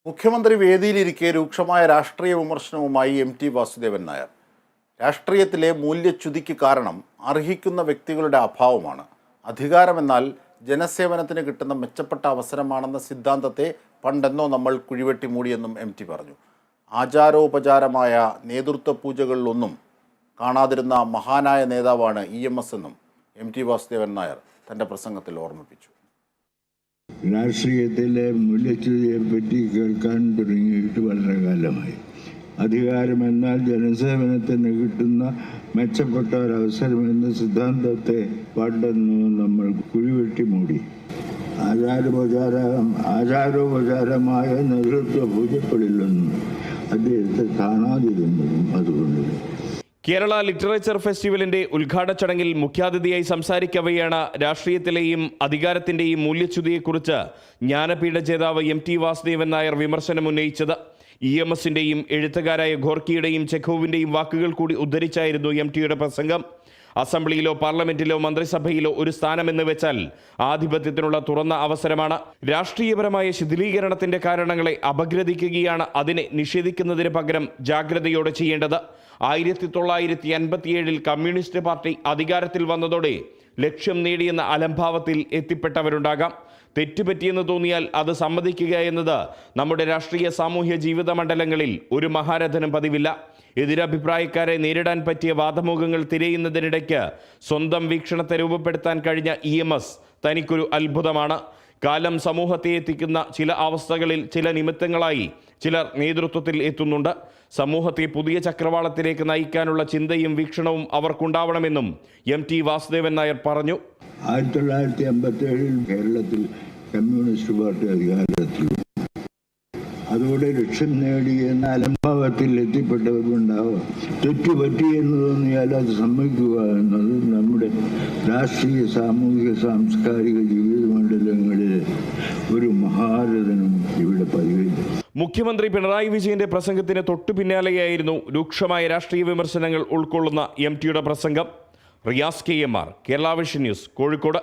മുഖ്യമന്ത്രി വേദിയിലിരിക്കെ രൂക്ഷമായ രാഷ്ട്രീയ വിമർശനവുമായി എം.ടി. വാസുദേവൻ നായർ. രാഷ്ട്രീയത്തിലെ മൂല്യച്യുതിക്ക് കാരണം അർഹിക്കുന്ന വ്യക്തികളുടെ അഭാവമാണ്. അധികാരമെന്നാൽ ജനസേവനത്തിന് കിട്ടുന്ന മെച്ചപ്പെട്ട അവസരമാണെന്ന സിദ്ധാന്തത്തെ പണ്ടെന്നോ നമ്മൾ കുഴിവെട്ടി മൂടിയെന്നും എം.ടി. പറഞ്ഞു. ആചാരോപചാരമായ നേതൃത്വ പൂജകളിലൊന്നും കാണാതിരുന്ന മഹാനായ നേതാവാണ് EMS എന്നും എം.ടി. വാസുദേവൻ നായർ തൻ്റെ പ്രസംഗത്തിൽ ഓർമ്മിപ്പിച്ചു. രാഷ്ട്രീയത്തിലെ മൂല്യച്യുതിയെ പറ്റി കേൾക്കാൻ തുടങ്ങിയിട്ട് വളരെ കാലമായി. അധികാരമെന്നാൽ ജനസേവനത്തിന് കിട്ടുന്ന മെച്ചപ്പെട്ട ഒരവസരമെന്ന സിദ്ധാന്തത്തെ പണ്ടെന്ന് നമ്മൾ കുഴിവെട്ടി മൂടി. ആചാരോപചാരമായ നേതൃത്വ പൂജകളിലൊന്നും അദ്ദേഹത്തെ കാണാതിരുന്നതും അതുകൊണ്ട്. കേരള ലിറ്ററേച്ചർ ഫെസ്റ്റിവലിന്റെ ഉദ്ഘാടന ചടങ്ങിൽ മുഖ്യാതിഥിയായി സംസാരിക്കവെയാണ് രാഷ്ട്രീയത്തിലെയും അധികാരത്തിന്റെയും മൂല്യച്യുതിയെക്കുറിച്ച് ജ്ഞാനപീഠ ജേതാവ് എം.ടി. വാസുദേവൻ നായർ വിമർശനം ഉന്നയിച്ചത്. EMSന്റെയും എഴുത്തുകാരായ ഖോർക്കിയുടെയും ചെഖോവിന്റെയും വാക്കുകൾ കൂടി ഉദ്ധരിച്ചായിരുന്നു എം.ടിയുടെ പ്രസംഗം. അസംബ്ലിയിലോ പാർലമെന്റിലോ മന്ത്രിസഭയിലോ ഒരു സ്ഥാനമെന്ന് വെച്ചാൽ ആധിപത്യത്തിനുള്ള തുറന്ന അവസരമാണ്. രാഷ്ട്രീയപരമായ ശിഥിലീകരണത്തിന്റെ കാരണങ്ങളെ അപഗ്രഥിക്കുകയാണ് അതിനെ നിഷേധിക്കുന്നതിന് പകരം ജാഗ്രതയോടെ ചെയ്യേണ്ടത്. 1957 കമ്മ്യൂണിസ്റ്റ് പാർട്ടി അധികാരത്തിൽ വന്നതോടെ ലക്ഷ്യം നേടിയെന്ന അലംഭാവത്തിൽ എത്തിപ്പെട്ടവരുണ്ടാകാം. തെറ്റുപറ്റിയെന്ന് തോന്നിയാൽ അത് സമ്മതിക്കുക എന്നത് നമ്മുടെ രാഷ്ട്രീയ സാമൂഹ്യ ജീവിത മണ്ഡലങ്ങളിൽ ഒരു മഹാരഥനും പതിവില്ല. എതിരഭിപ്രായക്കാരെ നേരിടാൻ പറ്റിയ വാദമുഖങ്ങൾ തിരയുന്നതിനിടയ്ക്ക് സ്വന്തം വീക്ഷണത്തെ രൂപപ്പെടുത്താൻ കഴിഞ്ഞ EMS തനിക്കൊരു അത്ഭുതമാണ്. കാലം സമൂഹത്തെ എത്തിക്കുന്ന ചില അവസ്ഥകളിൽ ചില നിമിത്തങ്ങളായി ചിലർ നേതൃത്വത്തിൽ എത്തുന്നുണ്ട്. സമൂഹത്തെ പുതിയ ചക്രവാളത്തിലേക്ക് നയിക്കാനുള്ള ചിന്തയും വീക്ഷണവും അവർക്കുണ്ടാവണമെന്നും എം.ടി. വാസുദേവൻ നായർ പറഞ്ഞു. 1957 കേരളത്തിൽ കമ്മ്യൂണിസ്റ്റ് പാർട്ടി അധികാരത്തിൽ അതോടെ ലക്ഷ്യം നേടിയെന്ന അലംഭാവത്തിൽ എത്തിപ്പെട്ടവർക്കുണ്ടാവാം. തെറ്റുപറ്റിയെന്ന് തോന്നിയാൽ അത് സമ്മതിക്കുക എന്നത് നമ്മുടെ രാഷ്ട്രീയ സാമൂഹിക സാംസ്കാരിക ജീവിത മണ്ഡലങ്ങളിലെ ഒരു മഹാരഥനും ഇവിടെ പതിവില്ല. മുഖ്യമന്ത്രി പിണറായി വിജയന്റെ പ്രസംഗത്തിന് തൊട്ടു പിന്നാലെയായിരുന്നു രൂക്ഷമായ രാഷ്ട്രീയ വിമർശനങ്ങൾ ഉൾക്കൊള്ളുന്ന എം.ടിയുടെ പ്രസംഗം. Riyas KMR, Kerala vision news, Kozhikode.